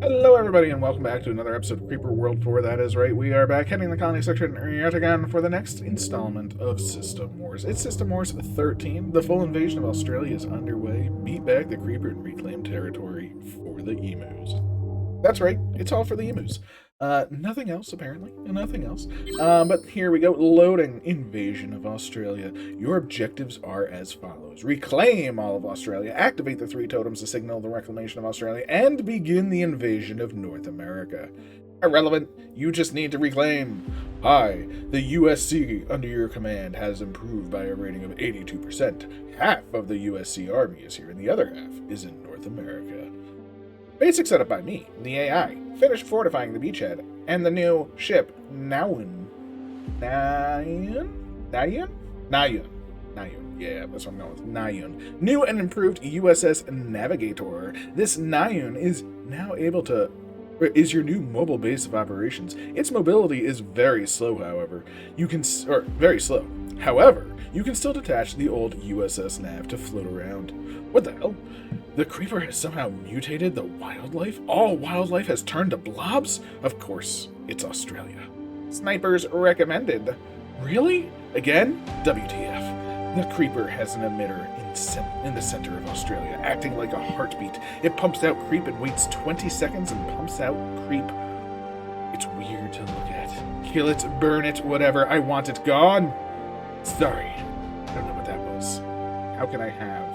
Hello, everybody, and welcome back to another episode of Creeper World 4. That is right, we are back heading the colony section yet again for the next installment of System Wars. It's System Wars 13. The full invasion of Australia is underway. Beat back the Creeper and reclaim territory for the emus. That's right, it's all for the emus. Nothing else, apparently. Nothing else. But here we go. Loading Invasion of Australia. Your objectives are as follows. Reclaim all of Australia, activate the 3 totems to signal the reclamation of Australia, and begin the invasion of North America. Irrelevant. You just need to reclaim. Hi, the USC under your command has improved by a rating of 82%. Half of the USC army is here, and the other half is in North America. Basic setup by me, the AI. Finished fortifying the beachhead and the new ship, Nayun. Yeah, that's what I'm going with. Nayun. New and improved USS Navigator. This Nayun is now able to is your new mobile base of operations. Its mobility is very slow, however. Very slow. However, you can still detach the old USS Nav to float around. What the hell? The Creeper has somehow mutated the wildlife? All wildlife has turned to blobs? Of course, it's Australia. Snipers recommended. Really? Again? WTF. The Creeper has an emitter in the center of Australia, acting like a heartbeat. It pumps out creep and waits 20 seconds and pumps out creep. It's weird to look at. Kill it, burn it, whatever. I want it gone. Sorry. I don't know what that was. How can I have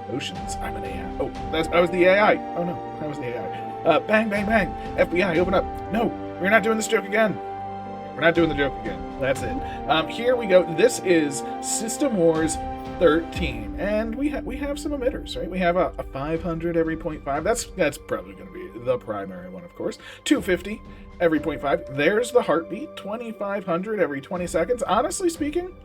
emotions? I'm an AI. Oh, I was the AI. Oh no, that was the AI. Bang, bang, bang. FBI, open up. No, we're not doing this joke again. We're not doing the joke again. That's it. Here we go. This is System Wars 13, and we have some emitters, right? We have a 500 every 0.5. That's probably going to be the primary one, of course. 250 every 0.5. There's the heartbeat. 2500 every 20 seconds. Honestly speaking,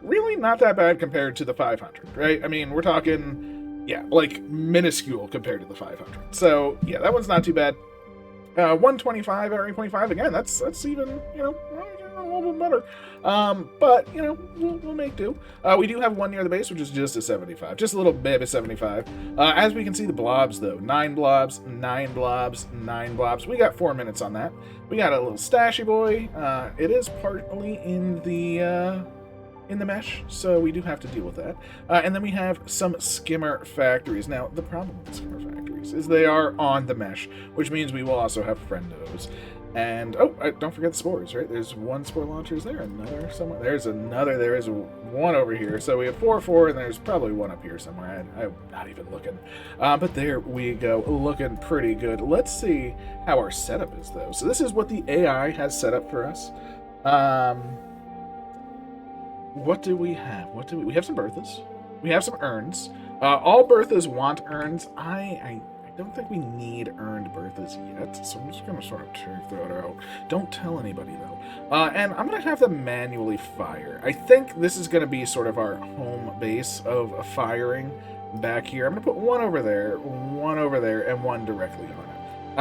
really not that bad compared to the 500, right? I mean, we're talking, yeah, like minuscule compared to the 500. So yeah, that one's not too bad. 125 every 0.5. Again, that's even, a little bit better. But we'll make do. We do have one near the base, which is just a 75, just a little bit of 75. As we can see, the blobs though, 9 blobs, 9 blobs, 9 blobs. We got 4 minutes on that. We got a little stashy boy. It is partly in the mesh, so we do have to deal with that. And then we have some skimmer factories. Now, the problem with the skimmer factories is they are on the mesh, which means we will also have friendos. And, don't forget the spores, right? There's one spore launcher. Is there another somewhere? There's another. There is one over here. So we have 4, and there's probably one up here somewhere. I'm not even looking. But there we go. Looking pretty good. Let's see how our setup is, though. So this is what the AI has set up for us. What do we have? We have some Berthas. We have some urns. All Berthas want urns. I don't think we need earned Berthas yet, so I'm just going to sort of check that out. Don't tell anybody, though. And I'm going to have them manually fire. I think this is going to be sort of our home base of firing back here. I'm going to put one over there, and one directly on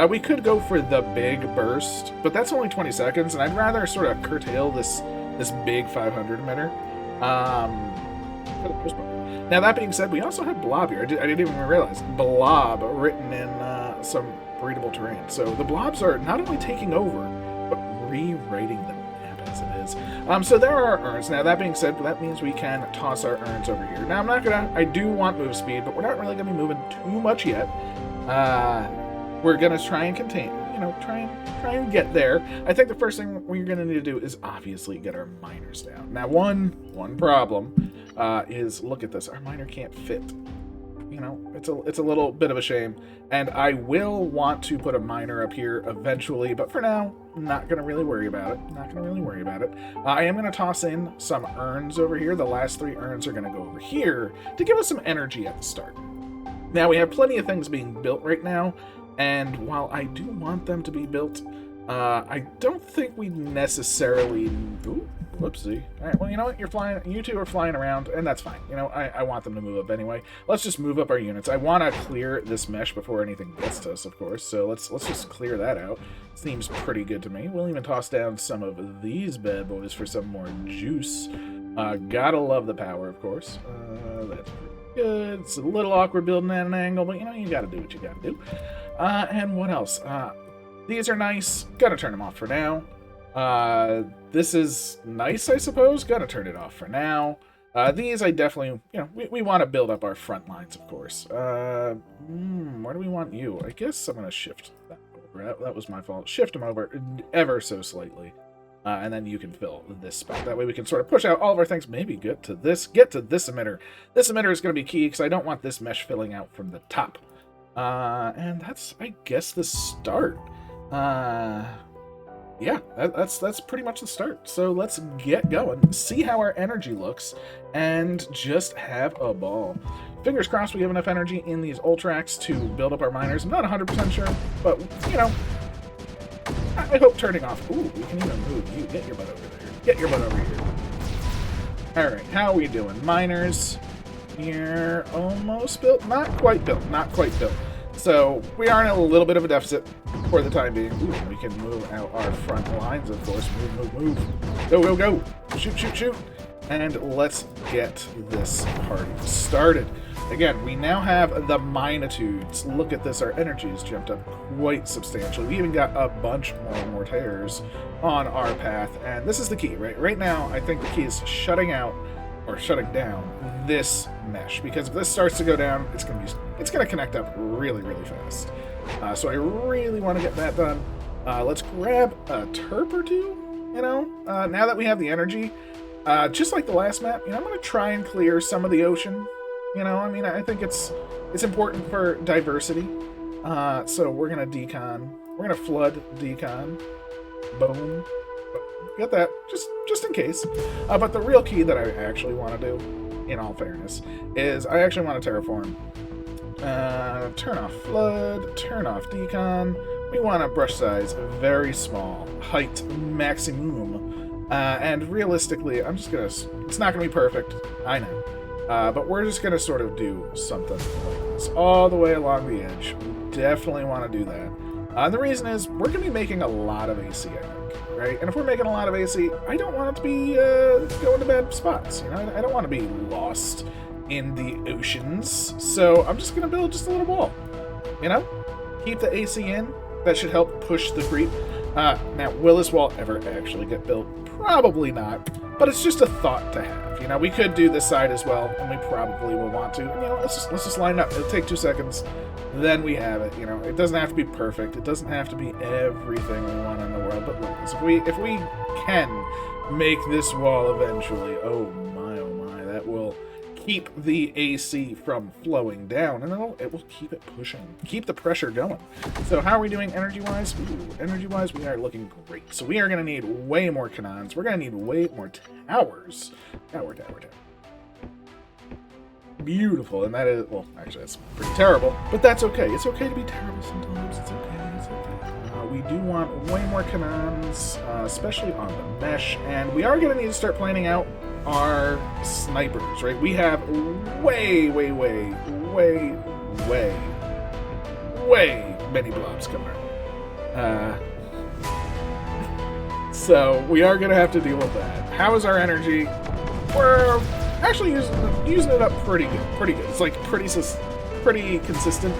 it. We could go for the big burst, but that's only 20 seconds, and I'd rather sort of curtail this big 500 emitter. For the most part. Now, that being said, we also have Blob here. I didn't even realize. Blob written in some readable terrain. So the Blobs are not only taking over, but rewriting the map as it is. So there are our urns. Now, that being said, that means we can toss our urns over here. Now, I do want move speed, but we're not really going to be moving too much yet. We're going to try and contain, try and get there. I think the first thing we're going to need to do is obviously get our miners down. Now, one problem is, look at this. Our miner can't fit. It's a little bit of a shame. And I will want to put a miner up here eventually, but for now, I'm not going to really worry about it. I am going to toss in some urns over here. The last 3 urns are going to go over here to give us some energy at the start. Now, we have plenty of things being built right now. And while I do want them to be built, I don't think we necessarily... Ooh, whoopsie. All right, well, you know what? You two are flying around, and that's fine. I want them to move up anyway. Let's just move up our units. I want to clear this mesh before anything gets to us, of course, so let's just clear that out. Seems pretty good to me. We'll even toss down some of these bad boys for some more juice. Gotta love the power, of course. That's pretty It's a little awkward building at an angle, but you gotta do what you gotta do. And what else? These are nice. Gotta turn them off for now. This is nice, I suppose. Gotta turn it off for now. These I definitely, we want to build up our front lines, of course. Where do we want you? I guess I'm going to shift that over. That was my fault. Shift them over ever so slightly. And then you can fill this spot. That way we can sort of push out all of our things. Maybe get to this emitter. This emitter is going to be key because I don't want this mesh filling out from the top. And that's, I guess, the start. Yeah, that's pretty much the start. So let's get going, see how our energy looks, and just have a ball. Fingers crossed we have enough energy in these Ultrax to build up our miners. I'm not 100% sure, but, I hope turning off... Ooh, we can even move you. Get your butt over there. Get your butt over here. Alright, how are we doing? Miners, here, almost built. Not quite built. Not quite built. So we are in a little bit of a deficit for the time being. Ooh, we can move out our front lines, of course. Move. Go, go, go. Shoot. And let's get this party started. Again, we now have the minitudes. Look at this. Our energy has jumped up quite substantially. We even got a bunch more mortars on our path. And this is the key, right? Right now, I think the key is shutting down this mesh, because if this starts to go down, it's gonna connect up really, really fast. So I really want to get that done. Let's grab a terp or two. Now that we have the energy, just like the last map, I'm gonna try and clear some of the ocean. I think it's important for diversity. So we're gonna decon. We're gonna flood decon. Boom. Get that, just in case. But the real key that I actually want to do, in all fairness, is I actually want to terraform. Turn off flood, turn off decon. We want a brush size very small, height maximum. And realistically, it's not gonna be perfect, I know. But we're just gonna sort of do something like this all the way along the edge. We definitely want to do that. And the reason is we're gonna be making a lot of AC, I think. Right? And if we're making a lot of AC, I don't want it to be going to bad spots. I don't want to be lost in the oceans. So I'm just going to build just a little wall. Keep the AC in. That should help push the creep. Now, will this wall ever actually get built? Probably not. But it's just a thought to have. We could do this side as well, and we probably will want to. Let's just line it up. It'll take 2 seconds. Then we have it. It doesn't have to be perfect. It doesn't have to be everything we want in the world. But look, if we can make this wall eventually, oh my, that will keep the AC from flowing down, and it will keep it pushing, keep the pressure going. So how are we doing energy-wise? Energy-wise, we are looking great. So we are going to need way more canons. We're going to need way more towers. Tower. Beautiful, and that is, well, actually, that's pretty terrible, but that's okay. It's okay to be terrible sometimes. It's okay. We do want way more canons, especially on the mesh, and we are going to need to start planning out our snipers, right? We have way many blobs coming out. So we are going to have to deal with that. How is our energy? We're actually using it up pretty good. It's like pretty consistent.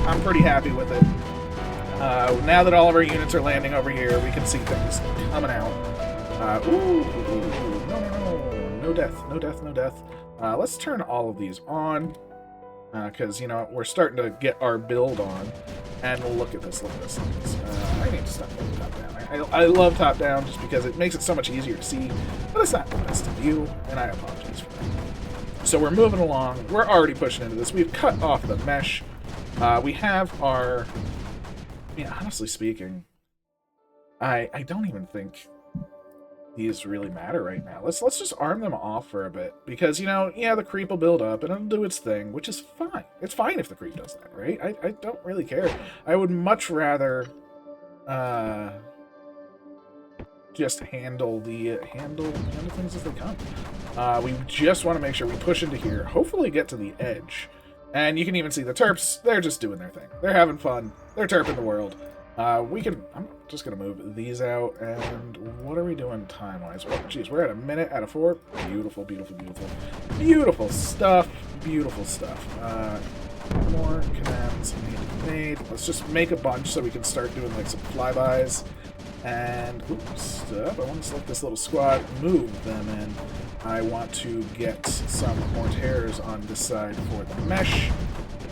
I'm pretty happy with it. Now that all of our units are landing over here, we can see things coming out. No death. Let's turn all of these on, because we're starting to get our build on. And look at this. I need to stop putting top down. I love top down just because it makes it so much easier to see, but it's not the best of view, and I apologize for that. So we're moving along. We're already pushing into this. We've cut off the mesh. We have our... honestly speaking, I don't even think these really matter right now. Let's just arm them off for a bit, because the creep will build up and it'll do its thing, which is fine. It's fine if the creep does that, right? I don't really care. I would much rather just handle things as they come. We just want to make sure we push into here, hopefully get to the edge. And you can even see the terps, they're just doing their thing. They're having fun. They're terping the world. I'm just going to move these out, and what are we doing time-wise? Oh, geez, we're at a minute out of 4. Beautiful stuff. more commands need to be made. Let's just make a bunch so we can start doing like some flybys. And oops, I want to select this little squad, move them in. I want to get some mortars on this side for the mesh.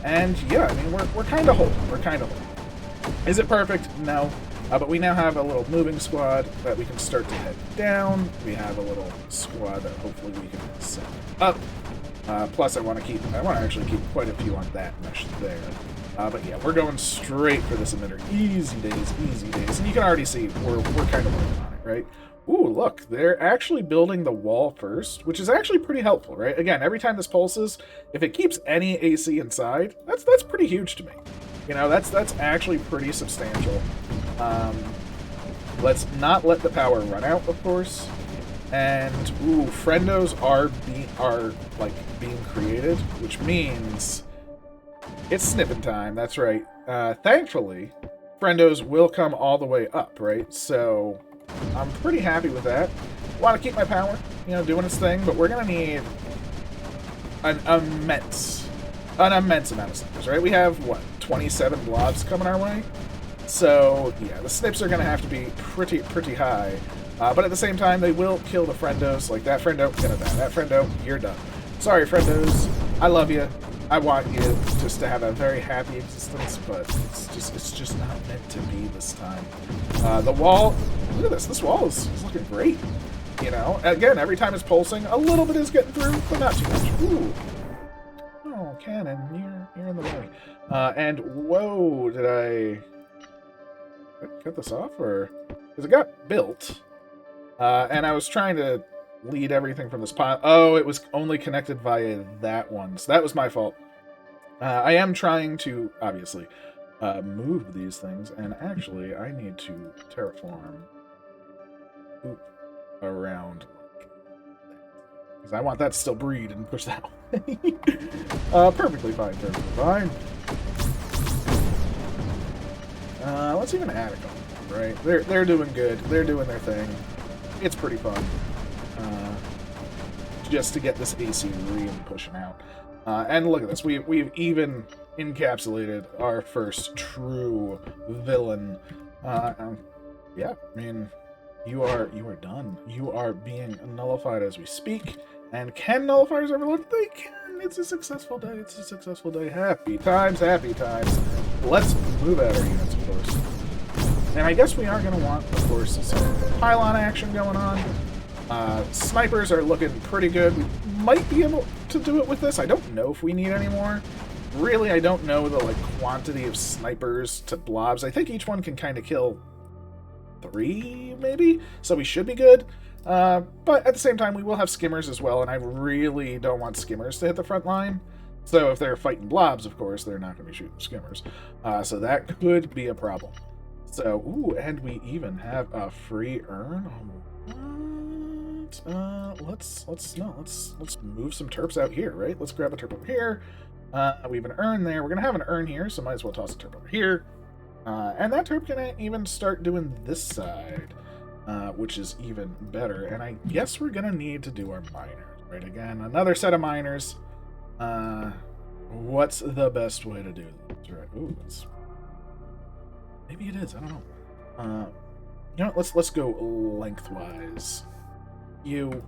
And yeah, I mean we're kind of holding. We're kind of holding. Is it perfect? No. But we now have a little moving squad that we can start to head down. We have a little squad that hopefully we can send up. Plus, I want to actually keep quite a few on that mesh there. But yeah, we're going straight for this emitter. Easy days, easy days. And you can already see we're kind of working on it, right? Ooh, look, they're actually building the wall first, which is actually pretty helpful, right? Again, every time this pulses, if it keeps any AC inside, that's pretty huge to me. You know, that's actually pretty substantial. Let's not let the power run out, of course. And ooh, friendos are being created, which means it's snipping time. That's right. Thankfully, friendos will come all the way up, right? So I'm pretty happy with that. Want to keep my power, you know, doing its thing, but we're gonna need an immense amount of snipers, right? We have what, 27 blobs coming our way. So yeah, the snips are gonna have to be pretty high. But at the same time, they will kill the friendos. Like that friendo, gonna die. That friendo, you're done. Sorry, friendos. I love you. I want you just to have a very happy existence, but it's just not meant to be this time. The wall, look at this. This wall is looking great. You know, again, every time it's pulsing, a little bit is getting through, but not too much. Ooh. Oh, cannon, you're in the way. And whoa, did I cut this off, or because it got built? And I was trying to lead everything from this pile. Oh, it was only connected via that one. So that was my fault. I am trying to, obviously, move these things. And actually, I need to terraform around like that. Because I want that to still breed and push that way. Perfectly fine, perfectly fine. Let's even add a couple, right? They're doing good. They're doing their thing. It's pretty fun, just to get this AC really pushing out. And look at this, we've even encapsulated our first true villain. Yeah, I mean, you are done. You are being nullified as we speak. And can nullifiers ever look? They can. It's a successful day. It's a successful day. Happy times, happy times. Let's move out our units, of course. And I guess we are going to want, of course, some pylon action going on. Snipers are looking pretty good. We might be able to do it with this. I don't know if we need any more. Really, I don't know the quantity of snipers to blobs. I think each one can kind of kill 3, maybe? So we should be good. But at the same time, we will have skimmers as well, and I really don't want skimmers to hit the front line. So if they're fighting blobs, of course, they're not going to be shooting skimmers. So that could be a problem. So, ooh, and we even have a free urn. What? Let's move some terps out here, right? Let's grab a terp over here. We have an urn there. We're gonna have an urn here, so might as well toss a terp over here. And that terp can even start doing this side, which is even better. And I guess we're gonna need to do our miners, right? Again, another set of miners. What's the best way to do this? Right? Ooh, that's. Maybe it is. I don't know. You know what? Let's go lengthwise. You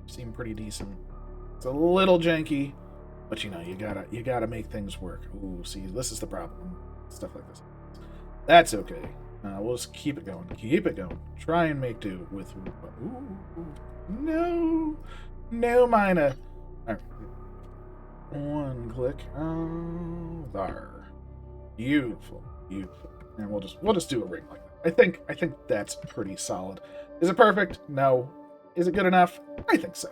seem pretty decent. It's a little janky, but you know you gotta make things work. Ooh, see, this is the problem. Stuff like this. That's okay. We'll just keep it going. Keep it going. Try and make do with. Ooh, no mina. All right. One click. There. Beautiful, beautiful. And we'll just do a ring like that. I think that's pretty solid. Is it perfect? No. Is it good enough? I think so.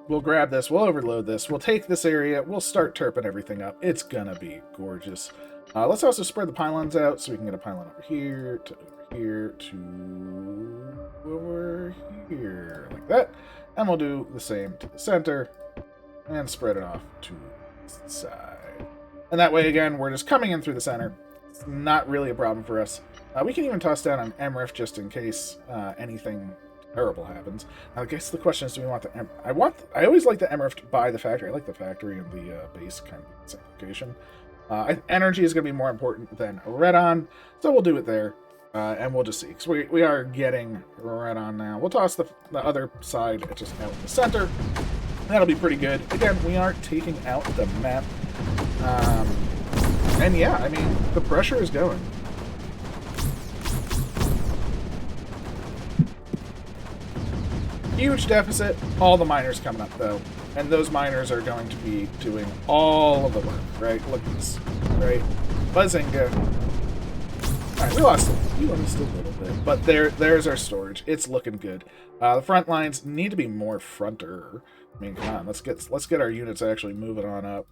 We'll grab this, we'll overload this, we'll take this area, we'll start terping everything up. It's gonna be gorgeous. Let's also spread the pylons out so we can get a pylon over here, to over here, to over here, like that. And we'll do the same to the center, and spread it off to the side. And that way, again, we're just coming in through the center. It's not really a problem for us. We can even toss down an MRIF just in case anything terrible happens. Now, I guess the question is, do we want the I always like the Emerald by the factory. I like the factory and the base kind of simplification. Energy is going to be more important than Redon, so we'll do it there. And we'll just see, because we are getting Redon now. We'll toss the other side just out in the center. That'll be pretty good. Again, we are taking out the map. And yeah, I mean, the pressure is going. Huge deficit. All the miners coming up, though. And those miners are going to be doing all of the work, right? Look at this, right? Buzzinga. Alright, we lost a little bit, but there's our storage. It's looking good. The front lines need to be more fronter. I mean, come on, let's get our units actually moving on up.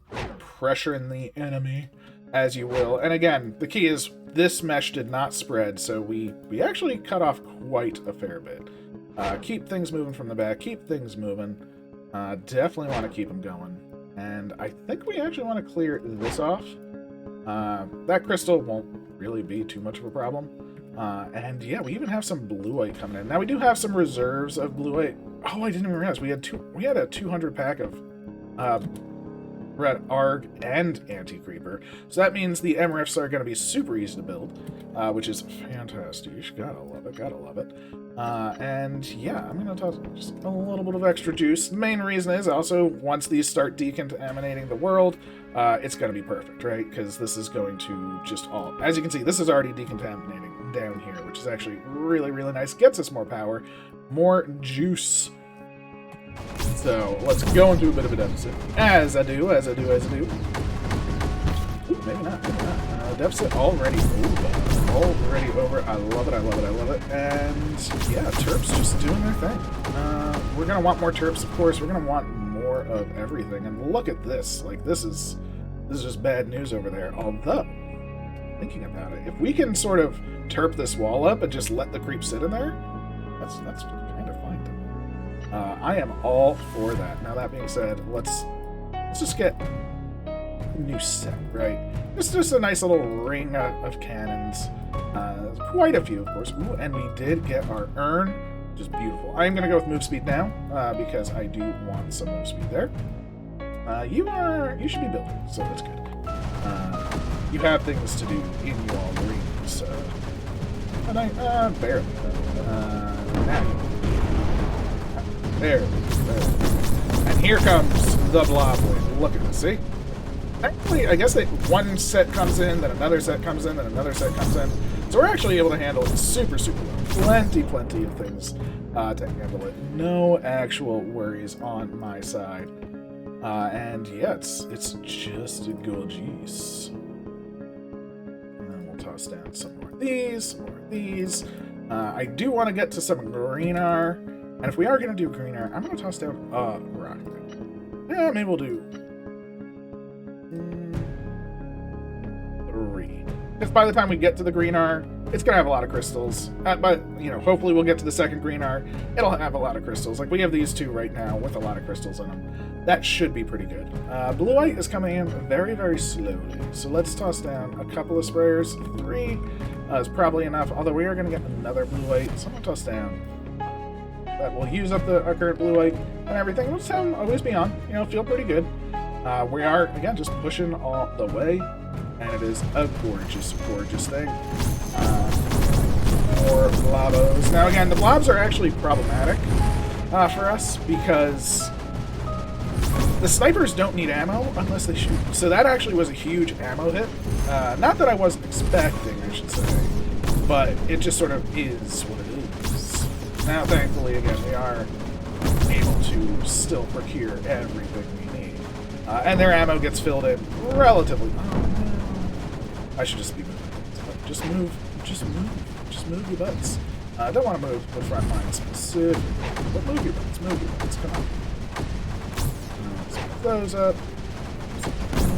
Pressuring the enemy, as you will. And again, the key is this mesh did not spread, so we actually cut off quite a fair bit. Keep things moving from the back, keep things moving. Definitely want to keep them going. And I think we actually want to clear this off. That crystal won't really be too much of a problem. And yeah, we even have some blueite coming in. Now we do have some reserves of blueite. Oh, I didn't even realize we had a 200 pack of red arg and anti-creeper. So that means the MRFs are going to be super easy to build, which is fantastic. Gotta love it, gotta love it. And yeah, I'm going to toss just a little bit of extra juice. The main reason is also, once these start decontaminating the world, it's going to be perfect, right? Because this is going to just all... As you can see, this is already decontaminating down here, which is actually really, really nice. Gets us more power, more juice. So let's go into a bit of a deficit. As I do. Ooh, maybe not. Deficit already over. Already over. I love it. And yeah, Terps just doing their thing. We're going to want more Terps, of course. We're going to want more of everything. And look at this. Like, this is just bad news over there. Although, thinking about it, if we can sort of Terp this wall up and just let the creep sit in there, that's kind of fine to me. I am all for that. Now, that being said, let's just get a new set, right? It's just a nice little ring of cannons. Quite a few, of course. Ooh, and we did get our urn, which is beautiful. I'm going to go with move speed now, because I do want some move speed there. You should be building, so that's good. You have things to do in your rings, and I barely. Now there. And here comes the blob wave. Look at this, see? Actually, I guess one set comes in, then another set comes in, then another set comes in. So we're actually able to handle it super, super well. Plenty of things to handle it. No actual worries on my side. And yeah, it's just gorgeous. And then we'll toss down some more of these, I do want to get to some greener. And if we are going to do greener, I'm going to toss down a rock. Yeah, maybe we'll do 3. Because by the time we get to the greener, it's going to have a lot of crystals. But, you know, hopefully we'll get to the second greener. It'll have a lot of crystals. Like, we have these two right now with a lot of crystals in them. That should be pretty good. Blueite is coming in very, very slowly. So let's toss down a couple of sprayers. 3 is probably enough. Although we are going to get another blueite. So I'm going to toss down. That will use up our current blueite and everything. We'll just have them always be on. You know, feel pretty good. We are, again, just pushing all the way. And it is a gorgeous, gorgeous thing. More blobos. Now, again, the blobs are actually problematic for us because the snipers don't need ammo unless they shoot. So that actually was a huge ammo hit. Not that I wasn't expecting, I should say. But it just sort of is what it is. Now, thankfully, again, we are able to still procure everything we need. And their ammo gets filled in relatively... Oh, no. I should just be moving. Just move your butts. I don't want to move the front line specifically, but move your butts, come on. Let's move those up.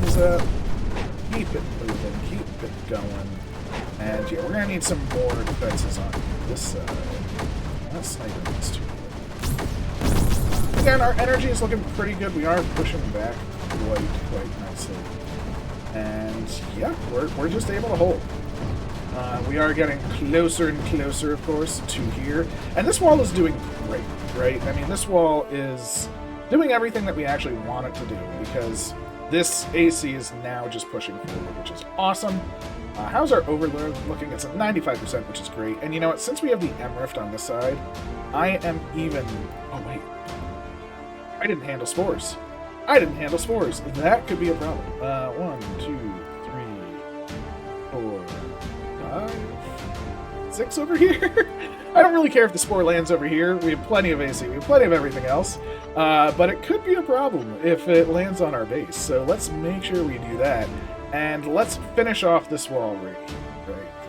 Those up. Keep it moving, keep it going. And yeah, we're going to need some more defenses on this side. That sniper needs to. Again, our energy is looking pretty good. We are pushing back quite nicely. And yeah, we're just able to hold. We are getting closer and closer, of course, to here. And this wall is doing great, right? I mean, this wall is doing everything that we actually want it to do, because this AC is now just pushing forward, which is awesome. How's our overload looking? It's at 95%, which is great. And you know what? Since we have the M Rift on this side, I am even... Oh, wait. I didn't handle spores. I didn't handle spores. That could be a problem. 1, 2, 3, 4, 5, 6 over here. I don't really care if the spore lands over here. We have plenty of AC. We have plenty of everything else. But it could be a problem if it lands on our base. So let's make sure we do that. And let's finish off this wall right.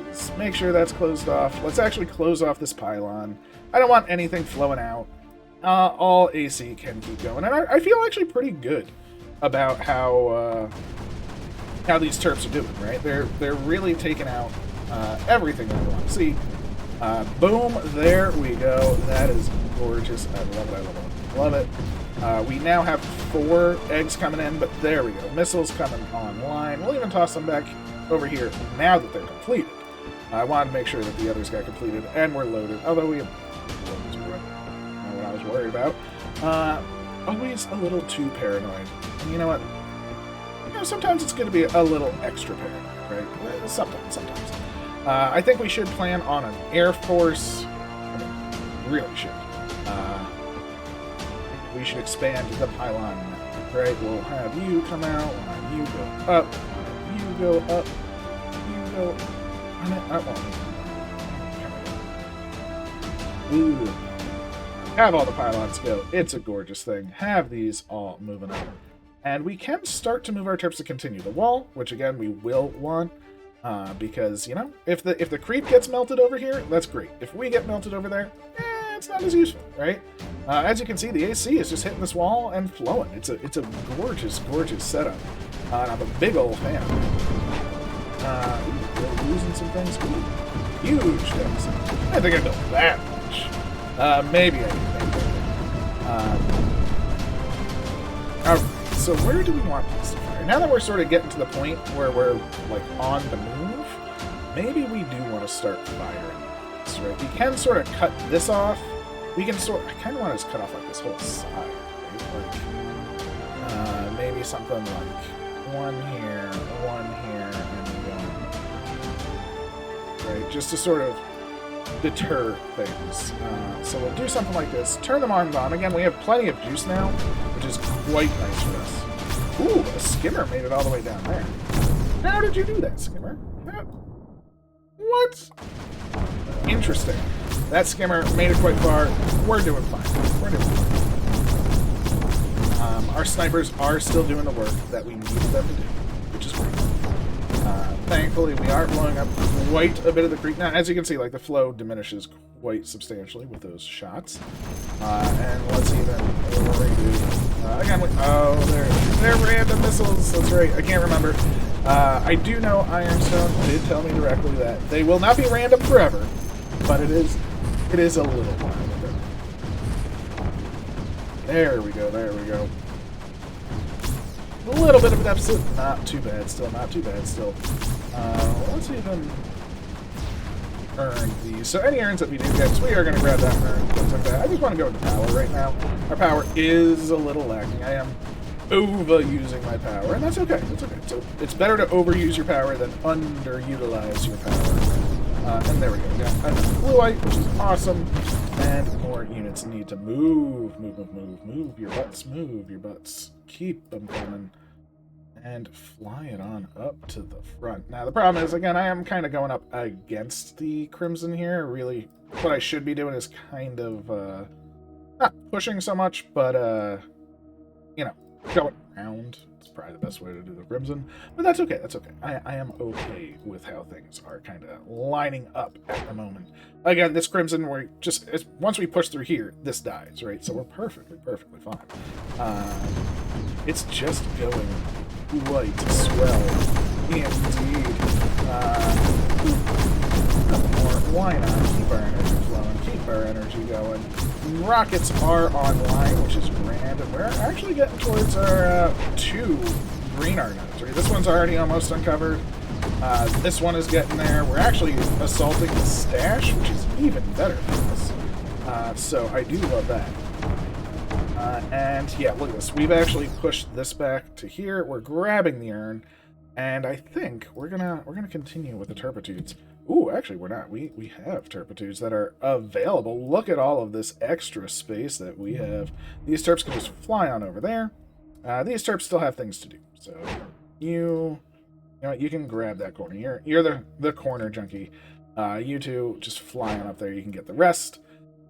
Let's make sure that's closed off. Let's actually close off this pylon. I don't want anything flowing out. All AC can keep going. And I feel actually pretty good about how these Terps are doing, right? They're really taking out everything that we want to see. Boom, there we go. That is gorgeous. I love it, I love it, I love it. We now have 4 eggs coming in, but there we go. Missiles coming online. We'll even toss them back over here now that they're completed. I wanted to make sure that the others got completed and were loaded, although we have what I was worried about. Always a little too paranoid. And you know what? You know, sometimes it's going to be a little extra paranoid, right? Sometimes. I think we should plan on an Air Force. I mean, really should. We should expand the pylon, right? We'll have you come out, you go up, you go up, you go up. Ooh. Have all the pylons go. It's a gorgeous thing. Have these all moving up. And we can start to move our Terps to continue the wall, which again we will want. Because, you know, if the creep gets melted over here, that's great. If we get melted over there, it's not as useful, right? As you can see, the AC is just hitting this wall and flowing. It's a gorgeous, gorgeous setup. And I'm a big old fan. We're losing some things. Ooh, huge deficit. I think I know that much. Maybe I can. Alright, so where do we want this to fire? Now that we're sort of getting to the point where we're like on the move, maybe we do want to start firing this, right? We can sort of cut this off. We can I kind of want to just cut off like this whole side, right? Like, maybe something like one here, and one, right? Just to sort of deter things. So we'll do something like this. Turn them arms on. Again, we have plenty of juice now, which is quite nice for us. Ooh, a skimmer made it all the way down there. How did you do that, skimmer? What? Interesting. That skimmer made it quite far. We're doing fine. We're doing fine. Our snipers are still doing the work that we needed them to do, which is great. Thankfully, we are blowing up quite a bit of the creek. Now, as you can see, like, the flow diminishes quite substantially with those shots. And let's even redo. Again, they're random missiles. That's right. I can't remember. I do know Ironstone did tell me directly that they will not be random forever, but it is a little while ago. There we go. There we go. A little bit of a deficit. Not too bad still. Not too bad still. Let's even earn these. So any earns that we do get, so we are going to grab that earn. Things like that. I just want to go into power right now. Our power is a little lacking. I am overusing my power, and that's okay. That's okay. So it's better to overuse your power than underutilize your power. And there we go. We got enough fluorite, which is awesome. And more units need to move. Move your butts. Move your butts. Keep them coming. And fly it on up to the front. Now, the problem is, again, I am kind of going up against the Crimson here. Really, what I should be doing is kind of, not pushing so much, but, you know, going around. It's probably the best way to do the Crimson. But that's okay, that's okay. I am okay with how things are kind of lining up at the moment. Again, this Crimson, we're just, once we push through here, this dies, right? So we're perfectly fine. It's just going quite swell indeed. Why not keep our energy flowing, keep our energy going. Rockets are online, which is grand, and we're actually getting towards our 2 green Argonauts, right? This one's already almost uncovered. This one is getting there. We're actually assaulting the stash, which is even better for us. So I do love that. And yeah, look at this. We've actually pushed this back to here. We're grabbing the urn, and I think we're gonna continue with the turpitudes. Ooh, actually, we're not. We have turpitudes that are available. Look at all of this extra space that we have. These terps can just fly on over there. These terps still have things to do. So you know what, you can grab that corner. You're the corner junkie. You two just fly on up there. You can get the rest.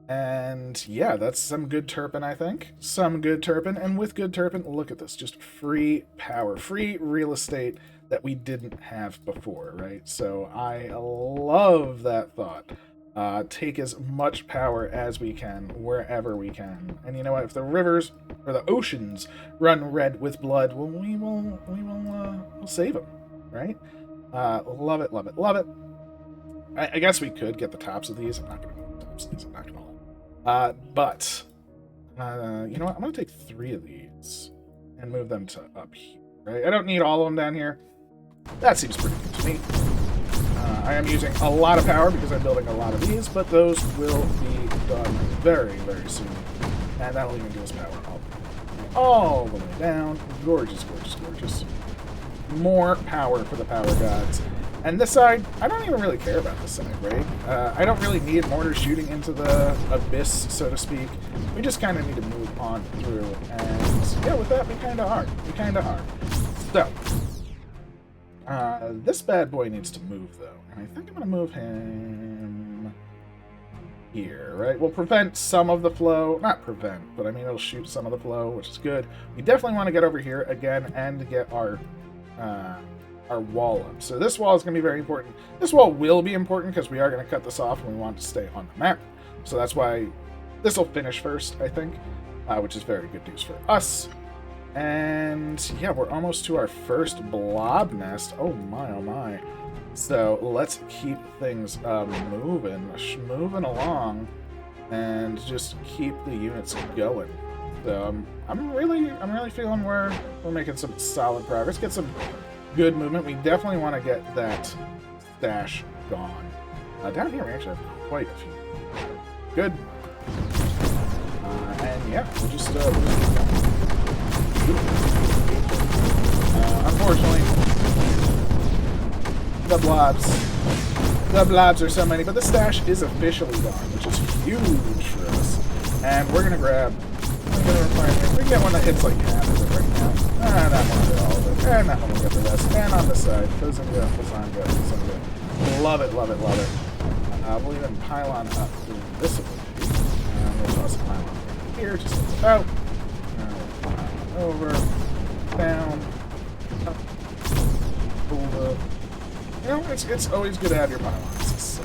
And yeah, that's some good turpin, I think. Some good turpin. And with good turpin, look at this. Just free power, free real estate that we didn't have before, right? So I love that thought. Take as much power as we can, wherever we can. And you know what? If the rivers or the oceans run red with blood, well, we'll save them, right? Love it, love it, love it. I guess we could get the tops of these. I'm not going to get the tops of these. I'm not going to lie. But you know what? I'm going to take 3 of these and move them to up here, right? I don't need all of them down here. That seems pretty good to me. I am using a lot of power because I'm building a lot of these, but those will be done very, very soon. And that'll even give us power all the way down. Gorgeous, gorgeous, gorgeous. More power for the power gods. And this side, I don't even really care about this side, right? I don't really need mortars shooting into the abyss, so to speak. We just kind of need to move on through. And yeah, with that, we kind of are. We kind of are. So, this bad boy needs to move, though. And I think I'm going to move him here, right? We'll prevent some of the flow. Not prevent, but I mean, it'll shoot some of the flow, which is good. We definitely want to get over here again and get our wall up. So this wall is going to be very important. This wall will be important because we are going to cut this off and we want to stay on the map. So that's why this will finish first, I think, which is very good news for us. And yeah, we're almost to our first blob nest. Oh my, oh my. So let's keep things moving along and just keep the units going. So I'm really feeling we're making some solid progress. Get some good movement. We definitely want to get that stash gone. Down here we actually have quite a few. Good. And yeah, we'll just keep going. Unfortunately, the blobs are so many, but the stash is officially gone, which is huge for us. And we're gonna grab. We can get one that hits like half of it right now. That one will get all of it. And that one will get the rest. And on the side, Lasanga. Love it, love it, love it. We'll even pylon up through this ability. We'll toss a pylon here, just like about. Over, down, up, over. You know, it's always good to have your pylons.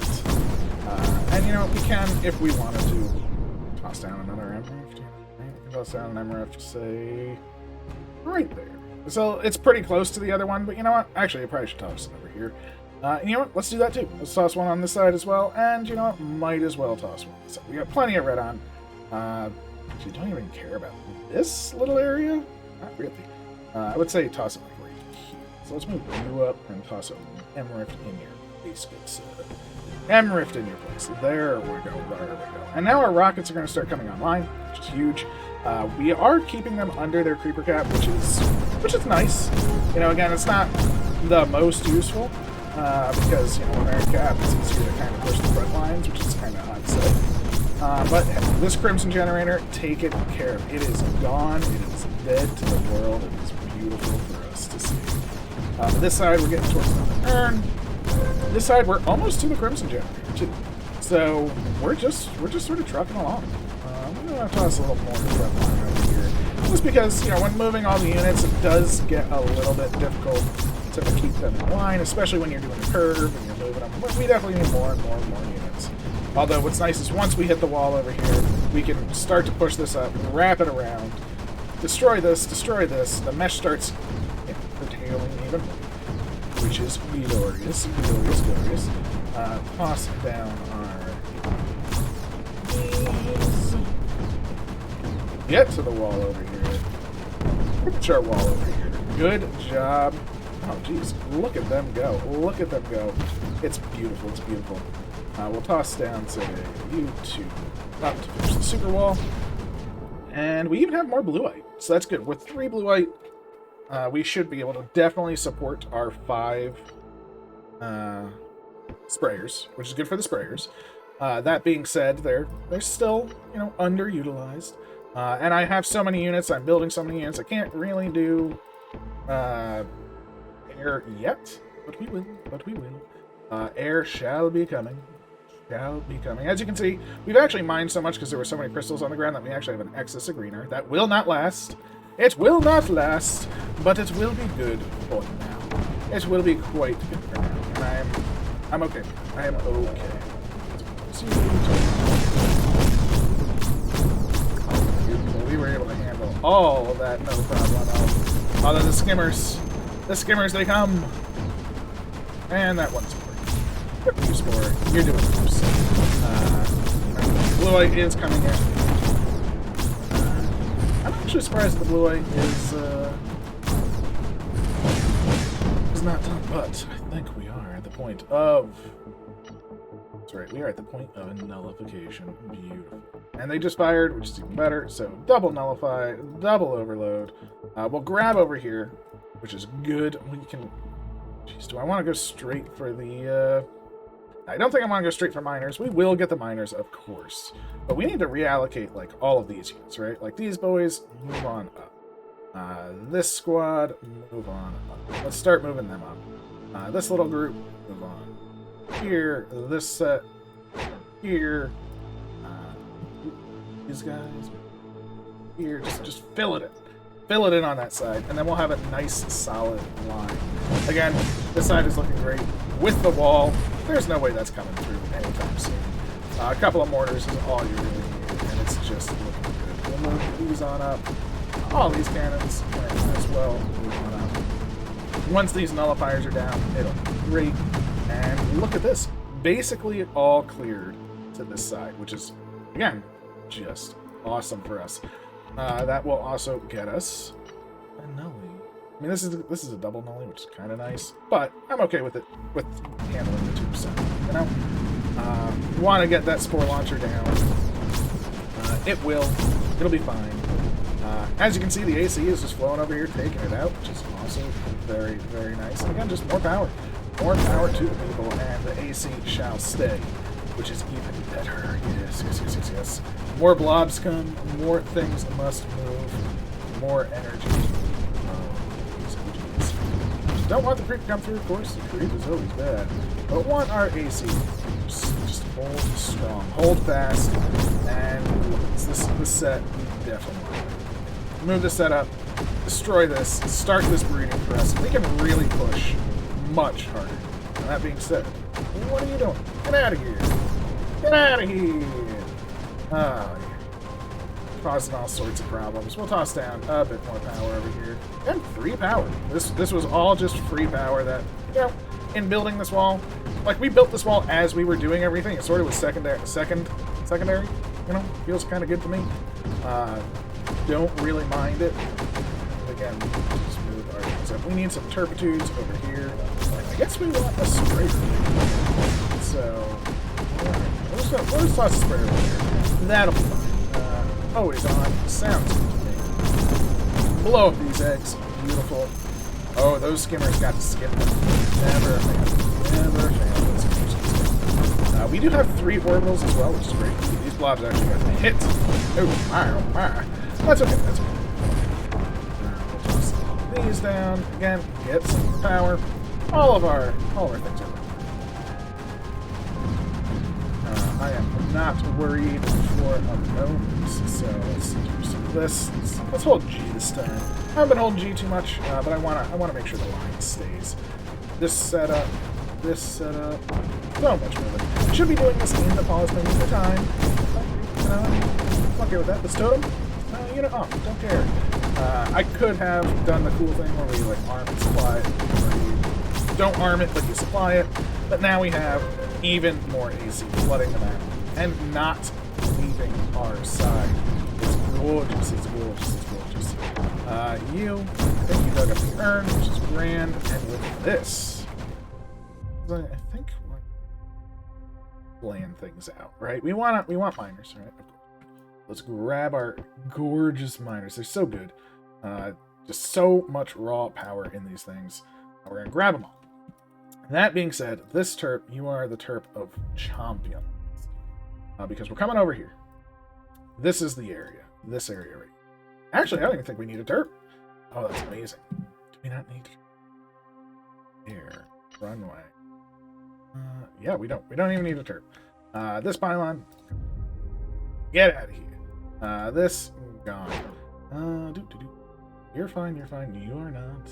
And you know, we can, if we wanted to, toss down another emerald. Toss down an emerald, say, right there. So it's pretty close to the other one, but you know what? Actually, I probably should toss it over here. You know what? Let's do that too. Let's toss one on this side as well, and you know what? Might as well toss one on this side. We got plenty of red on. Actually, don't even care about this little area. Not really. I would say toss it like right here. So let's move you up and toss an emerald in your place. Emrift in your place. There we go. There we go. And now our rockets are going to start coming online, which is huge. We are keeping them under their creeper cap, which is nice. You know, again, it's not the most useful because you know when they're at cap, it's easier to kind of push the front lines, which is kind of odd to say. But this Crimson Generator, take it care of. It is gone. It is dead to the world. It is beautiful for us to see. This side, we're getting towards the turn. This side, we're almost to the Crimson Generator, too. So we're just sort of trucking along. I'm going to toss a little more front line over here. Just because, you know, when moving all the units, it does get a little bit difficult to keep them in line, especially when you're doing a curve and you're moving them. We definitely need more and more and more units. Although what's nice is once we hit the wall over here, we can start to push this up, wrap it around, destroy this, the mesh starts curtailing even, which is glorious, glorious, glorious. Toss down our knees. Get to the wall over here. Get our wall over here. Good job. Oh, geez. Look at them go. Look at them go. It's beautiful. It's beautiful. We'll toss down, say, you two up to finish the super wall. And we even have more blueite, so that's good. With 3 blueite, we should be able to definitely support our 5 sprayers, which is good for the sprayers. That being said, they're still, underutilized. And I have so many units, I'm building so many units, I can't really do air yet, but we will. Air shall be coming. As you can see, we've actually mined so much because there were so many crystals on the ground that we actually have an excess of greener. That will not last. It will not last, but it will be good for now. It will be quite good for now. And I'm okay. I am okay. We were able to handle all of that, no problem. Although the skimmers, they come. And that one's you score. You're doing this. Blueite is coming in. I'm actually surprised that the blueite is not done, but I think we are at the point of. That's right, we are at the point of nullification. Beautiful. And they just fired, which is even better. So double nullify, double overload. We'll grab over here, which is good. We can. Jeez, do I want to go straight for the? I don't think I want to go straight for miners. We will get the miners, of course. But we need to reallocate, like, all of these units, right? Like, these boys, move on up. This squad, move on up. Let's start moving them up. This little group, move on. Here, this set, here. These guys, here. Just fill it in. Fill it in on that side, and then we'll have a nice, solid line. Again, this side is looking great. With the wall, there's no way that's coming through anytime soon. A couple of mortars is all you really need, and it's just looking good. We'll move these on up. All these cannons as well move on up. Once these nullifiers are down, it'll be great. And look at this. Basically, it all cleared to this side, which is, again, just awesome for us. That will also get us a nully. I mean, this is a double nully, which is kind of nice, but I'm okay with it, with handling the 2%. You know, want to get that spore launcher down. It will. It'll be fine. As you can see, the AC is just flowing over here, taking it out, which is also very, very nice. And again, just more power. More power to the people, and the AC shall stay, which is even better. Yes. More blobs come, more things must move, more energy. Don't want the creep to come through, of course. The creep is always bad. But want our AC just hold strong, hold fast, and this set we definitely want. Move this set up, destroy this, start this breeding for us. We can really push much harder. And that being said, what are you doing? Get out of here! Get out of here! Oh, yeah. Causing all sorts of problems. We'll toss down a bit more power over here. And free power. This was all just free power that, in building this wall, like, we built this wall as we were doing everything. It sort of was secondary, feels kind of good to me. Don't really mind it. Again, just move our things up. We need some turpitudes over here. I guess we want a sprayer. So, we'll just toss a sprayer over here. That'll be fine. Always on. Sounds good to me. Blow up these eggs. Beautiful. Oh, those skimmers got to skip them. Never fail. Never fail. Those skimmers can skip. We do have 3 orbitals as well, which is great. These blobs actually got hit. Oh my. That's okay. That's okay. We'll toss these down. Again, get some power. All of our things are working. I am not worried for a moment, so let's do some of this. Let's hold G this time. I haven't been holding G too much, but I wanna make sure the line stays. This setup, so much moving. Should be doing this in the pause menu for time. I'm okay with that. This totem, don't care. I could have done the cool thing where we like arm and supply it, where you don't arm it but you supply it. But now we have even more AC flooding the map and not leaving our side. It's gorgeous. You, I think you dug up the urn, which is grand, and with this, I think we're playing things out, right? We want miners, right? Let's grab our gorgeous miners. They're so good. Just so much raw power in these things. We're gonna grab them all. That being said, this terp, you are the terp of champions. Because we're coming over here. This is the area. This area right here. Actually, I don't even think we need a terp. Oh, that's amazing. Do we not need air runway? Yeah, we don't even need a terp. This pylon, get out of here. This gone. You're fine. You are not.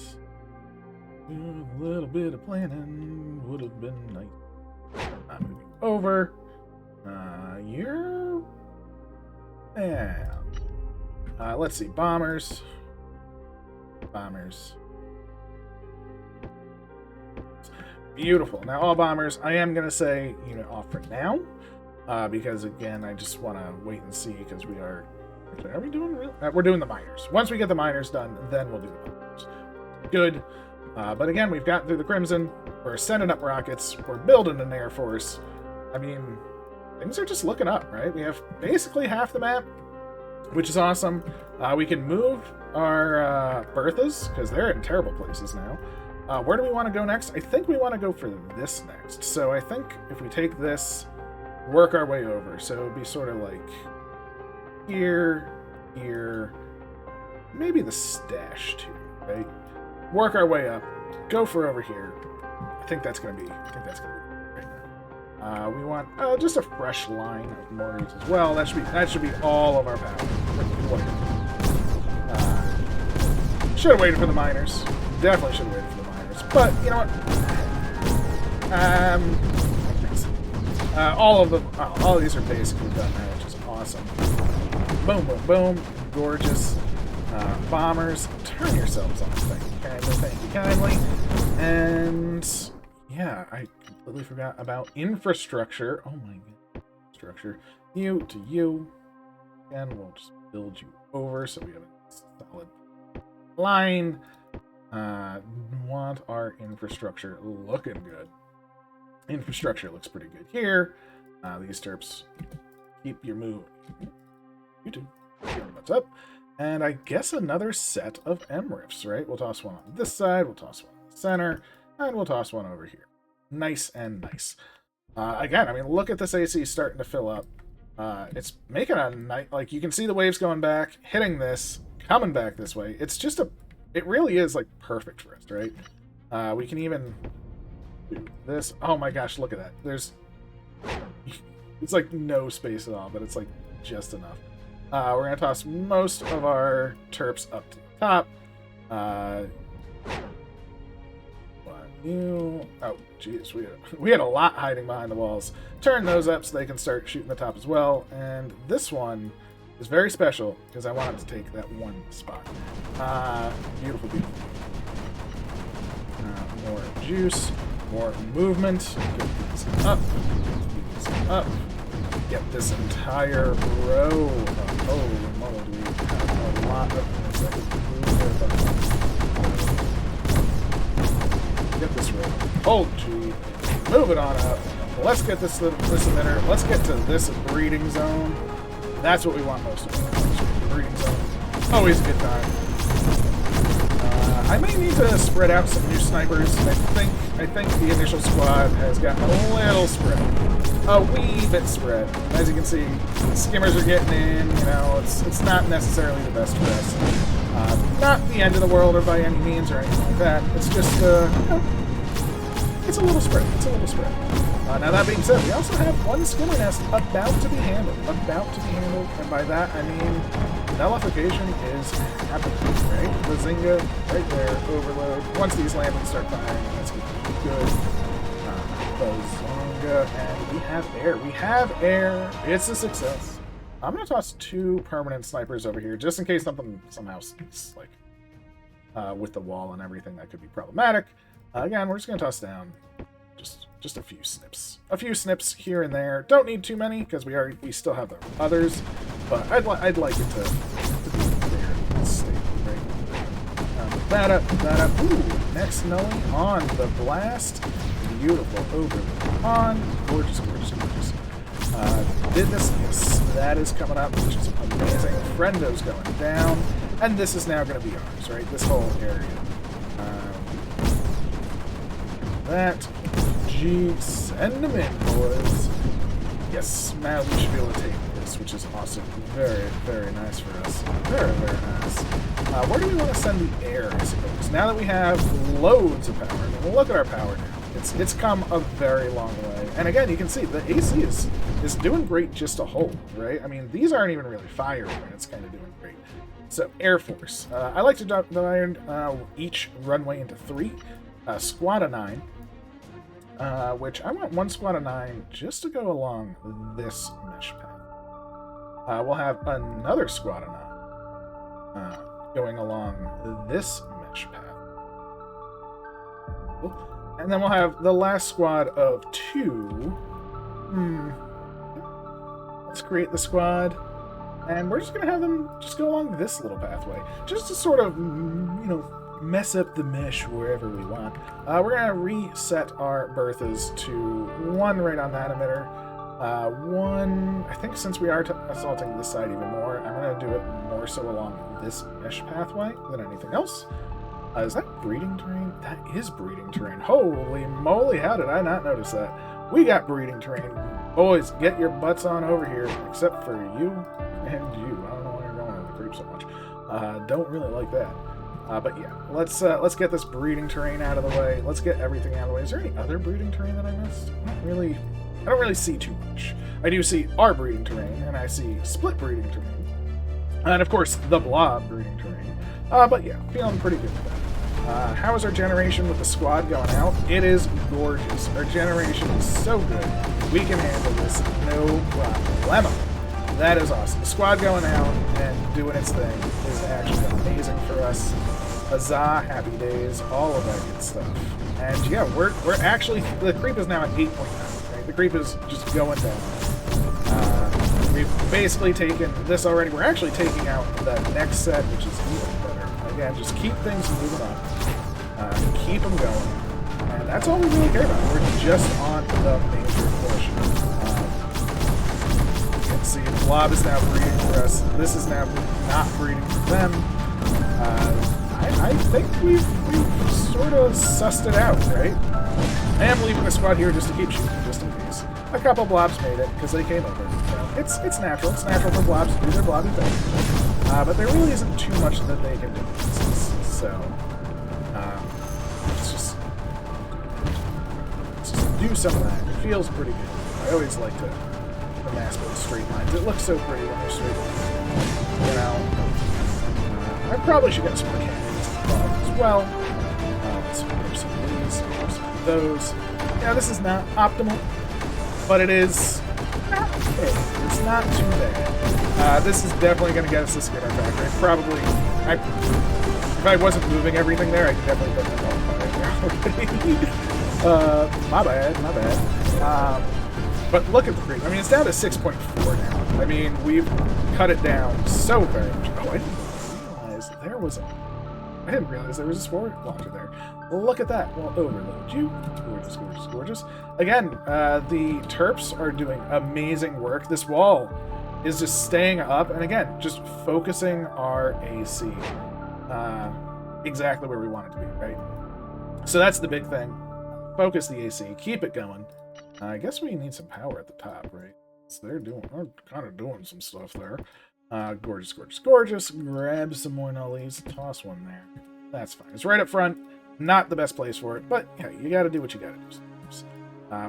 A little bit of planning would have been nice. I'm moving over. You're... Yeah. Let's see. Bombers. Beautiful. Now, all bombers, I am going to say unit off for now. Because, again, I just want to wait and see because we are... Are we doing real? We're doing the miners. Once we get the miners done, then we'll do the bombers. Good. But again, we've gotten through the Crimson. We're sending up rockets. We're building an Air Force. I mean, things are just looking up, right? We have basically half the map, which is awesome. We can move our Berthas, because they're in terrible places now. Where do we want to go next? I think we want to go for this next. So I think if we take this, work our way over. So it would be sort of like here, maybe the stash too, right? Work our way up, go for over here. I think that's gonna be right now. We want just a fresh line of mortars as well. That should be all of our power. Should have waited for the miners. Definitely should have waited for the miners. But you know what? All of these are basically done now, which is awesome. Boom. Gorgeous. Bombers, turn yourselves on. Thank you kindly. And yeah, I completely forgot about infrastructure. Oh my god. Infrastructure. You to you. And we'll just build you over so we have a solid line. Want our infrastructure looking good. Infrastructure looks pretty good here. These terps keep your move. You too. Keep your butts up. And I guess another set of MRIFs, right? We'll toss one on this side, we'll toss one in the center, and we'll toss one over here. Nice and nice. Again, I mean, look at this AC starting to fill up. It's making a night, like, you can see the waves going back, hitting this, coming back this way. It's just it really is, like, perfect for us, right? We can even do this. Oh my gosh, look at that. It's like no space at all, but it's like just enough. We're going to toss most of our terps up to the top. Oh, geez. We had a lot hiding behind the walls. Turn those up so they can start shooting the top as well. And this one is very special because I want it to take that one spot. Beautiful. More juice. More movement. Get these up. Get this entire row of... Holy moly, we have a lot of things that can move there. Get this row. Oh, gee. Move it on up. Let's get this emitter. Let's get to this breeding zone. That's what we want most of the breeding zone. Always a good time. I may need to spread out some new snipers. I think the initial squad has gotten a little spread. A wee bit spread. As you can see, the skimmers are getting in, you know, it's not necessarily the best for us. Not the end of the world or by any means or anything like that. It's just, it's a little spread. Now that being said, we also have one skimmer nest about to be handled. And by that, I mean nullification is happening, right? The Zynga right there, overload. Once these landings start firing, that's going to be good. Zynga, and we have air. It's a success. I'm going to toss 2 permanent snipers over here, just in case something somehow sneaks, like, with the wall and everything that could be problematic. Again, we're just going to toss down just a few snips. A few snips here and there. Don't need too many, because we still have the others, but I'd like it to be there in this state, right? that up, that up. Ooh, next Nully on the blast. Beautiful, over on. Gorgeous, gorgeous, gorgeous. Did this? Yes, that is coming up, which is amazing. Friendo's going down, and this is now going to be ours, right? This whole area. That. Gee, send them in, boys. Yes, now we should be able to take this, which is awesome. Very, very nice for us. Very, very nice. Where do we want to send the air, I suppose? Now that we have loads of power, I mean, look at our power now. It's come a very long way. And again, you can see the AC is doing great just to hold, right? I mean, these aren't even really firing, and it's kind of doing great. So, Air Force. I like to divide each runway into 3. Squad of 9. Which I want 1 squad of 9 just to go along this mesh path. We'll have another squad of 9 going along this mesh path. And then we'll have the last squad of 2. Let's create the squad. And we're just going to have them just go along this little pathway. Just to sort of, mess up the mesh wherever we want. We're going to reset our berthas to 1 right on that emitter. 1, I think since we are assaulting this side even more, I'm going to do it more so along this mesh pathway than anything else. Is that breeding terrain? That is breeding terrain. Holy moly, how did I not notice that? We got breeding terrain. Boys, get your butts on over here, except for you and you. I don't know why you're going over the creep so much. Don't really like that. But yeah, let's get this breeding terrain out of the way. Let's get everything out of the way. Is there any other breeding terrain that I missed? I don't really see too much. I do see our breeding terrain, and I see split breeding terrain. And of course, the blob breeding terrain. But yeah, feeling pretty good with that. How is our generation with the squad going out? It is gorgeous. Our generation is so good. We can handle this no problemo. That is awesome. The squad going out and doing its thing is actually amazing for us. Huzzah, happy days, all of that good stuff. And yeah, we're actually, the creep is now at 8.9, right? The creep is just going down. We've basically taken this already. We're actually taking out the next set, which is even better. Again, just keep things moving up. Keep them going. And that's all we really care about. We're just on the major push. You can see the blob is now breeding for us. This is now not breeding for them. I think we've sort of sussed it out, right? I am leaving the squad here just to keep shooting, just in case. A couple blobs made it, because they came over. So it's natural. It's natural for blobs to do their blobby thing. But there really isn't too much that they can do. So, let's just do some of that. It feels pretty good. I always like the mass build straight lines. It looks so pretty when they're straight lines. You know, I probably should get some more cannons as well. Let's order some of these, order some of those. Yeah, this is not optimal, but it is not okay. It's not too bad. This is definitely going to get us this good factory. Probably, if I wasn't moving everything there, I could definitely put them on right there already. My bad. But look at the creep. I mean, it's down to 6.4 now. I mean, we've cut it down so very much. Oh, I didn't realize there was a spore launcher there. Look at that. Well, overload you. Gorgeous, gorgeous, gorgeous. Again, the Terps are doing amazing work. This wall is just staying up, and again, just focusing our AC exactly where we want it to be, right? So that's the big thing. Focus the AC, keep it going. I guess we need some power at the top, right? So they're kind of doing some stuff there. Gorgeous, gorgeous, gorgeous. Grab some more nullies. Toss one there. That's fine. It's right up front. Not the best place for it, but yeah, you gotta do what you gotta do sometimes.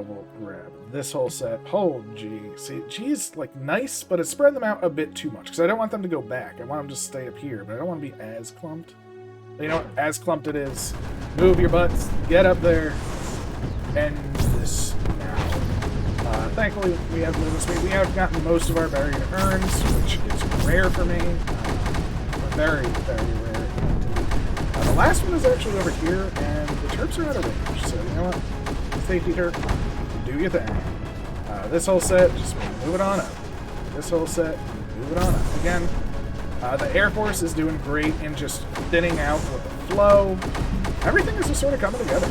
We'll grab this whole set. Oh, G. See, G's like nice, but it's spreading them out a bit too much because I don't want them to go back. I want them to stay up here, but I don't want to be as clumped. But you know what? As clumped it is. Move your butts. Get up there. End this now. Thankfully, we have movement speed. We have gotten most of our barrier urns, which is rare for me. Very, very rare. The last one is actually over here, and the Terps are out of range. So, you know what? Safety Terp, do your thing. This whole set, just move it on up. This whole set, move it on up. Again, the Air Force is doing great in just thinning out with the flow. Everything is just sort of coming together.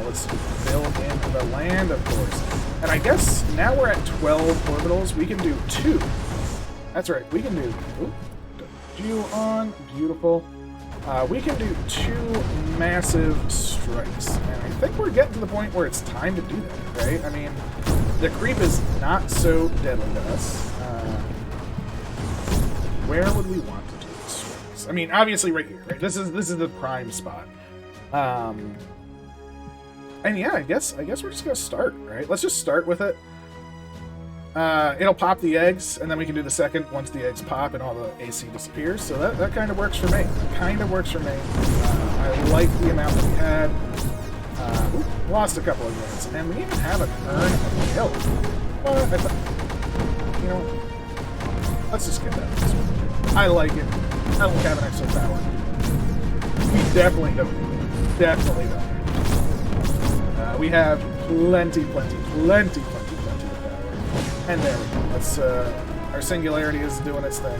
Let's fill in the land, of course. And I guess now we're at 12 orbitals. We can do 2. That's right. We can do... Ooh, on. Beautiful. We can do 2 massive strikes. And I think we're getting to the point where it's time to do that, right? I mean, the creep is not so deadly to us. Where would we want to do the strikes? I mean, obviously right here, right? This is the prime spot. And yeah, I guess we're just gonna start, right? Let's just start with it. It'll pop the eggs, and then we can do the second once the eggs pop and all the AC disappears. So that kind of works for me. I like the amount that we had. Lost a couple of units, and we even have a turn of kill. But I thought, you know what? Let's just get that this one. I like it. I like having extra power. We definitely don't. Definitely don't. We have plenty of power. And there we go. That's, our singularity is doing its thing.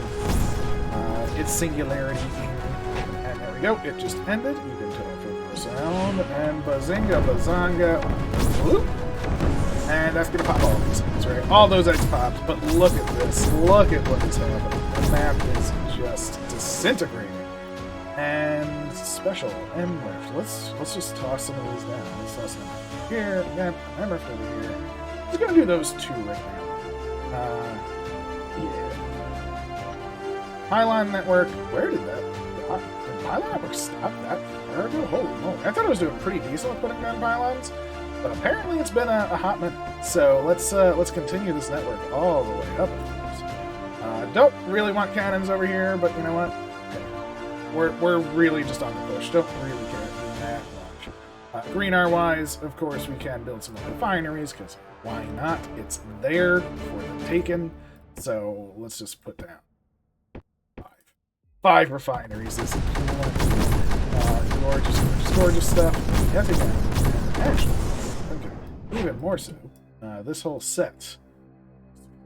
It's singularity. And there we go. It just ended. You can tell from the sound. And bazinga, bazanga. Whoop. And that's going to pop all of these things, right? All those eggs popped. But look at this. Look at what is happening. The map is just disintegrating. And special MRF. Let's just toss some of these down. Let's toss them here. Again, MRF over here. We're gonna do those 2 right now. Yeah. Pylon network. Where did that? Did Pylon network stop that far ago? Holy moly! I thought it was doing pretty decent with putting down pylons, but apparently it's been a hot minute. So let's continue this network all the way up. Don't really want cannons over here, but you know what? We're really just on the push. Don't really care that much. Green R-wise, of course, we can build some refineries, because why not? It's there for the taken. So let's just put down 5 refineries. This is gorgeous stuff. Yes, again. Actually, okay, even more so, this whole set.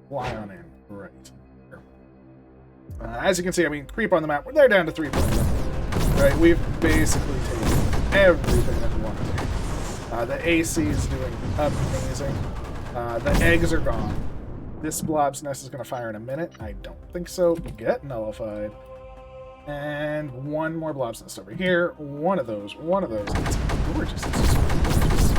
Fly on in. Right. As you can see, I mean, creep on the map. They're down to 3 points. Right, we've basically taken everything that we want to take. The AC is doing amazing. The eggs are gone. This blob's nest is going to fire in a minute. I don't think so. Get nullified. And 1 more blob's nest over here. One of those. It's gorgeous. It's just gorgeous.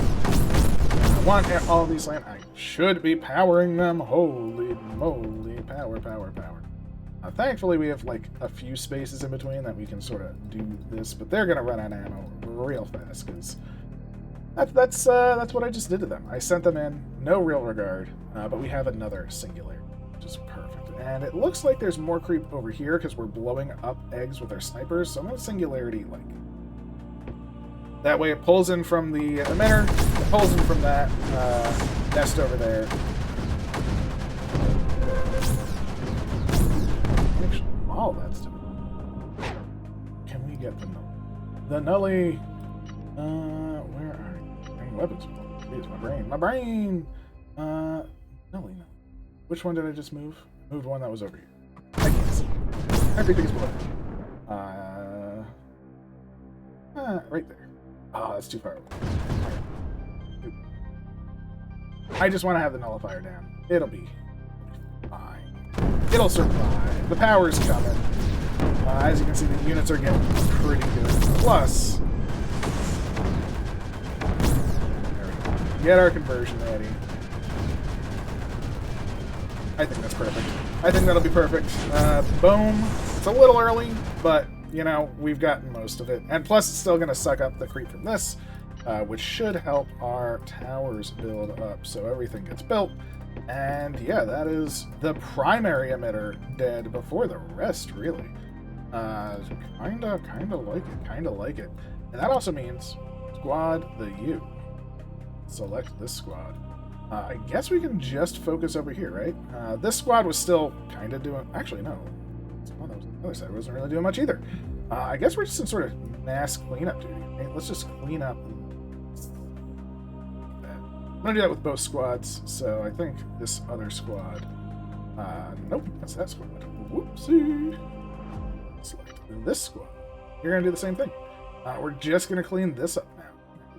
I want all these land. I should be powering them. Holy moly. Power. Thankfully, we have like a few spaces in between that we can sort of do this, but they're gonna run out of ammo real fast because that's what I just did to them. I sent them in, no real regard, but we have another singularity, which is perfect. And it looks like there's more creep over here because we're blowing up eggs with our snipers. So I'm gonna singularity like that way. It pulls in from the emitter, it pulls in from that nest over there. All that's doing. Can we get the nully? The nully. Where are you? Weapons. Please, my brain. Nully. Which one did I just move? Moved one that was over here. I can't see. Everything's blurry. Right there. Oh, that's too far away. I just want to have the nullifier down. It'll be fine. It'll survive. The power's coming. As you can see, the units are getting pretty good. Plus, there we go. Get our conversion ready. I think that's perfect. I think that'll be perfect. Boom. It's a little early, but, you know, we've gotten most of it. And plus, it's still going to suck up the creep from this, which should help our towers build up so everything gets built. And yeah, that is the primary emitter dead before the rest, really. Kinda like it. And that also means squad the U. Select this squad. I guess we can just focus over here, right? This squad was still kind of doing... Actually, no. Oh, that was the other side. Wasn't really doing much either. I guess we're just in sort of mass cleanup duty. Right? Let's just clean up. I'm gonna do that with both squads, so I think this other squad... nope, that's that squad. Whoopsie! Select this squad. you're going to do the same thing. We're just going to clean this up now.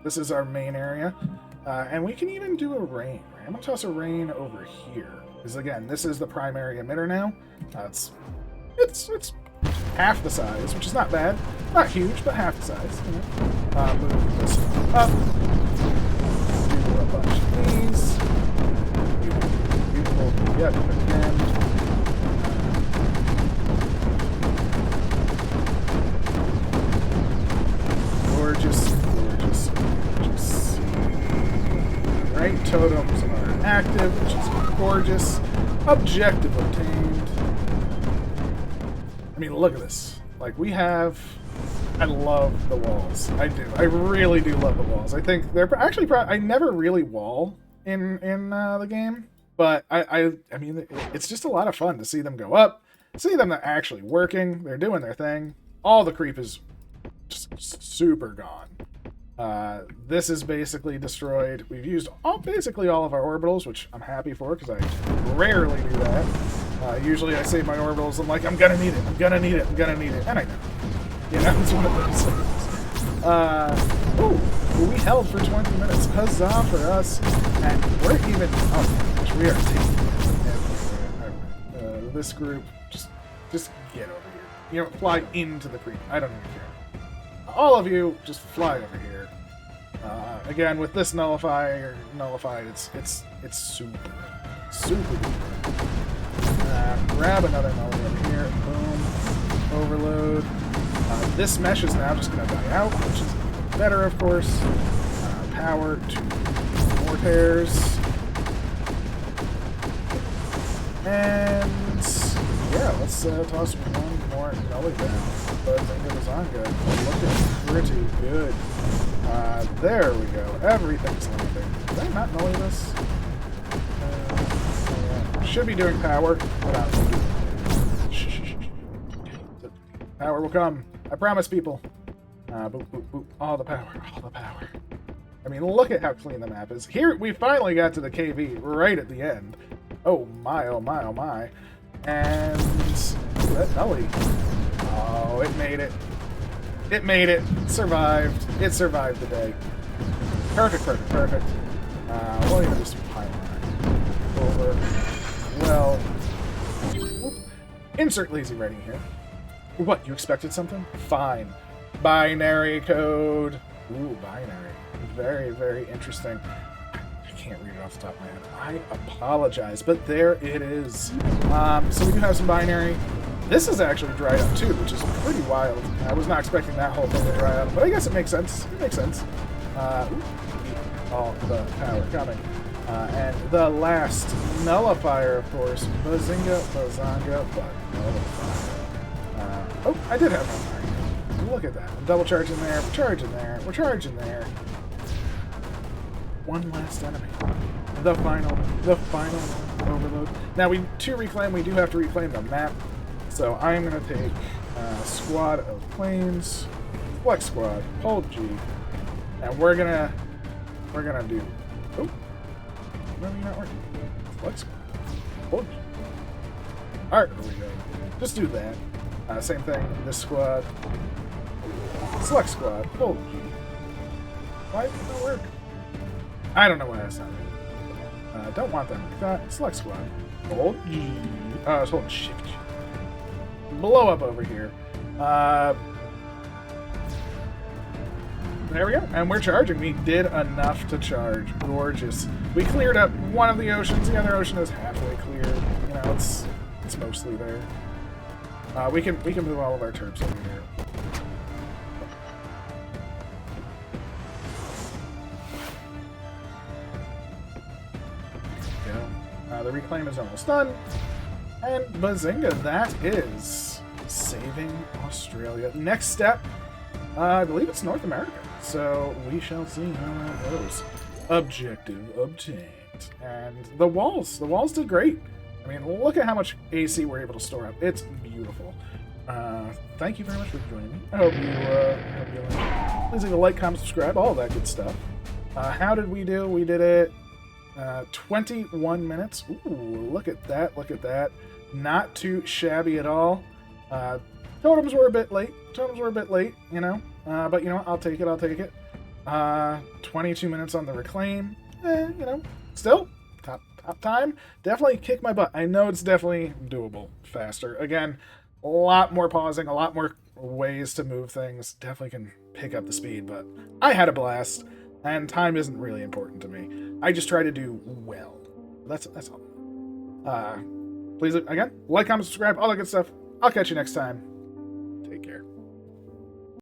This is our main area. And we can even do a rain. Right? I'm going to toss a rain over here. Because again, this is the primary emitter now. It's half the size, which is not bad. Not huge, but half the size. You know? Move this up. Do a bunch of these. Beautiful. Yep, again. Gorgeous, gorgeous, gorgeous. Right, totems are active, which is gorgeous. Objective obtained. I mean, look at this. Like, we have... I love the walls. I do. I really do love the walls. I think they're actually... I never really wall in the game, but I mean, it's just a lot of fun to see them go up, see them actually working. They're doing their thing. All the creep is just super gone. This is basically destroyed. We've used basically all of our orbitals, which I'm happy for because I rarely do that. Usually I save my orbitals. I'm like, I'm gonna need it. I'm gonna need it. I'm gonna need it. And I know. You know, it's one of those things. Ooh, we held for 20 minutes. Huzzah for us. And we're even... Oh, gosh, we are taking everywhere. This group, just get over here. You know, fly into the creep. I don't even care. All of you, just fly over here. Again, with this nullified, it's super super. Grab another nullifier over here. Boom. Overload. This mesh is now just going to die out, which is even better, of course. Power to mortars. And yeah, let's toss one more nully down. But Zanga looking pretty good. There we go. Everything's landing. Did I not nully this? Yeah. Should be doing power without power will come. I promise, people. Boop, boop, boop. All the power. All the power. I mean, look at how clean the map is. Here, we finally got to the KV right at the end. Oh my, oh my, oh my. And that nully. Oh, it made it. It made it. Survived. It survived the day. Perfect, perfect, perfect. We'll even just pile on over. Well, whoop. Insert lazy writing here. What, you expected something? Fine. Binary code. Ooh, binary. Very, very interesting. I can't read it off the top of my head. I apologize, but there it is. So we do have some binary. This is actually dried up too, which is pretty wild. I was not expecting that whole thing to dry up, but I guess it makes sense. It makes sense. All the power coming. And the last nullifier, of course. Bazinga, bazanga, but nullifier. Oh, I did have nullifier. Look at that. I'm double charging there, we're charging there, we're charging there. One last enemy. The final overload. Now, to reclaim, we do have to reclaim the map. So I'm going to take a squad of planes, flex squad, hold G, and we're gonna do. Oh, maybe not working. Flex squad, hold G. All right, here we go. Just do that. Same thing. This squad, select squad, hold G. Why didn't that work? I don't know why that's not working. Don't want them like that. Select squad, hold G. It's hold Shift G. Blow up over here. There we go. And we're charging. We did enough to charge. Gorgeous. We cleared up one of the oceans. The other ocean is halfway cleared. You know, it's mostly there. We can move all of our turps over here. There we go. The reclaim is almost done. And bazinga, that is saving Australia. Next step, I believe it's North America. So we shall see how that goes. Objective obtained. And the walls did great. I mean, look at how much AC we're able to store up. It's beautiful. Thank you very much for joining me. I hope you like. Please leave a like, comment, subscribe, all that good stuff. How did we do? We did it 21 minutes. Ooh, look at that, look at that. Not too shabby at all. Don't Totems were a bit late. You know. But you know what? I'll take it. 22 minutes on the reclaim. You know, still top time. Definitely kick my butt. I know it's definitely doable faster. Again, a lot more pausing, a lot more ways to move things. Definitely can pick up the speed, but I had a blast, and time isn't really important to me. I just try to do well. That's all. Please again, like, comment, subscribe, all that good stuff. I'll catch you next time.